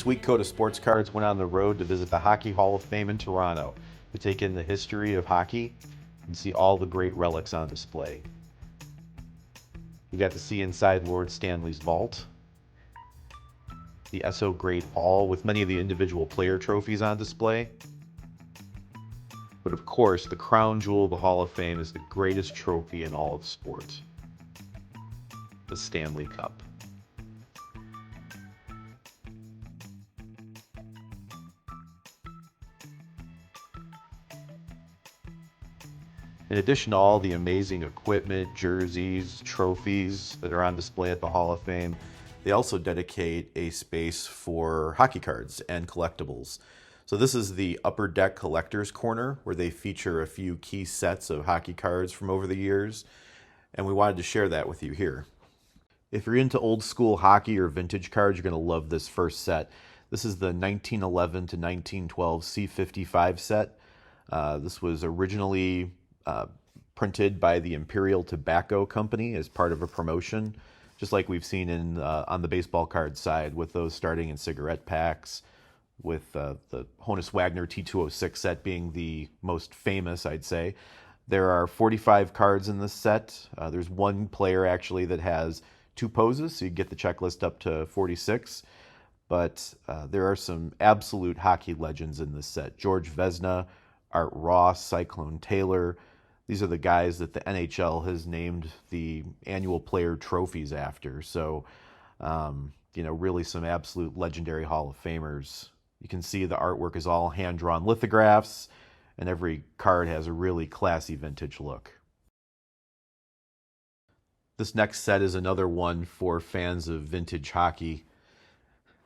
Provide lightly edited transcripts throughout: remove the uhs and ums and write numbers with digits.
This week, Coda Sports Cards went on the road to visit the Hockey Hall of Fame in Toronto to take in the history of hockey and see all the great relics on display. We got to see inside Lord Stanley's vault, the SO Great Hall with many of the individual player trophies on display. But of course, the crown jewel of the Hall of Fame is the greatest trophy in all of sport, the Stanley Cup. In addition to all the amazing equipment, jerseys, trophies that are on display at the Hall of Fame, they also dedicate a space for hockey cards and collectibles. So this is the Upper Deck Collectors Corner, where they feature a few key sets of hockey cards from over the years, and we wanted to share that with you here. If you're into old school hockey or vintage cards, you're going to love this first set. This is the 1911 to 1912 C55 set. This was originally printed by the Imperial Tobacco Company as part of a promotion, just like we've seen in on the baseball card side, with those starting in cigarette packs, with the Honus Wagner T206 set being the most famous, I'd say. There are 45 cards in this set. There's one player actually that has 2 poses, so you get the checklist up to 46. But there are some absolute hockey legends in this set. George Vezina, Art Ross, Cyclone Taylor. These are the guys that the NHL has named the annual player trophies after. So, really some absolute legendary Hall of Famers. You can see the artwork is all hand-drawn lithographs, and every card has a really classy vintage look. This next set is another one for fans of vintage hockey.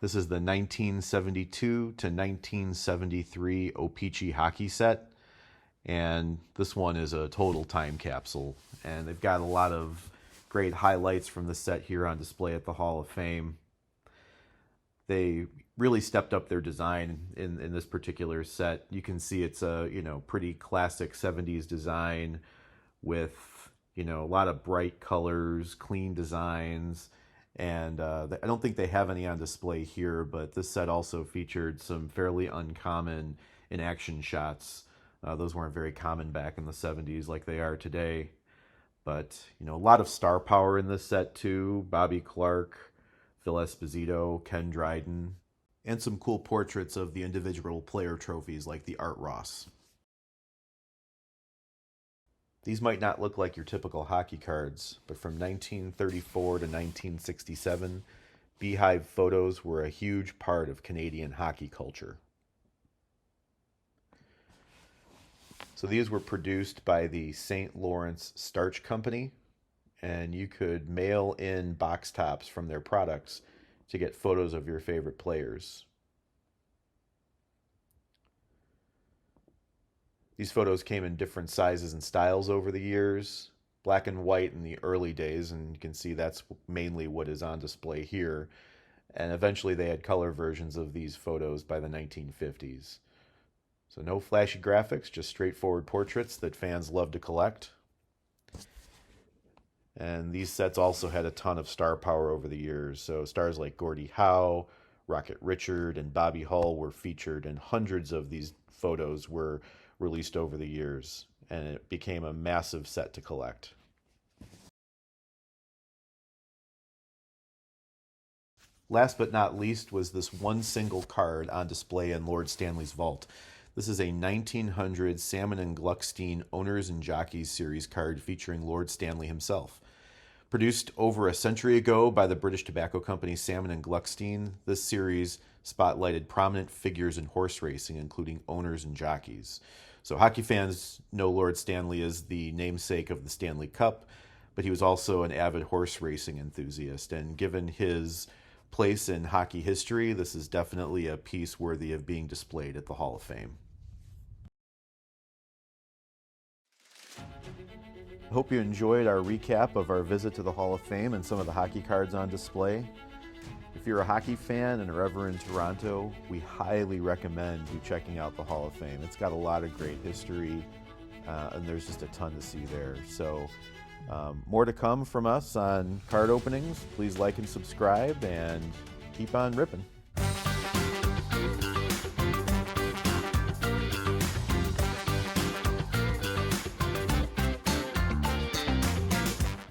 This is the 1972 to 1973 O-Pee-Chee hockey set. And this one is a total time capsule. And they've got a lot of great highlights from the set here on display at the Hall of Fame. They really stepped up their design in this particular set. You can see it's a pretty classic 70s design with a lot of bright colors, clean designs. And I don't think they have any on display here, but this set also featured some fairly uncommon in-action shots. Those weren't very common back in the 70s like they are today. But, a lot of star power in this set too. Bobby Clarke, Phil Esposito, Ken Dryden, and some cool portraits of the individual player trophies like the Art Ross. These might not look like your typical hockey cards, but from 1934 to 1967, beehive photos were a huge part of Canadian hockey culture. So these were produced by the St. Lawrence Starch Company, and you could mail in box tops from their products to get photos of your favorite players. These photos came in different sizes and styles over the years. Black and white in the early days, and you can see that's mainly what is on display here. And eventually they had color versions of these photos by the 1950s. So no flashy graphics, just straightforward portraits that fans love to collect. And these sets also had a ton of star power over the years. So stars like Gordie Howe, Rocket Richard, and Bobby Hull were featured, and hundreds of these photos were released over the years. And it became a massive set to collect. Last but not least was this one single card on display in Lord Stanley's vault. This is a 1900 Salmon and Gluckstein Owners and Jockeys series card featuring Lord Stanley himself. Produced over a century ago by the British tobacco company Salmon and Gluckstein, this series spotlighted prominent figures in horse racing, including owners and jockeys. So hockey fans know Lord Stanley as the namesake of the Stanley Cup, but he was also an avid horse racing enthusiast, and given his place in hockey history, this is definitely a piece worthy of being displayed at the Hall of Fame. I hope you enjoyed our recap of our visit to the Hall of Fame and some of the hockey cards on display. If you're a hockey fan and are ever in Toronto, we highly recommend you checking out the Hall of Fame. It's got a lot of great history, and there's just a ton to see there. So more to come from us on card openings. Please like and subscribe, and keep on ripping.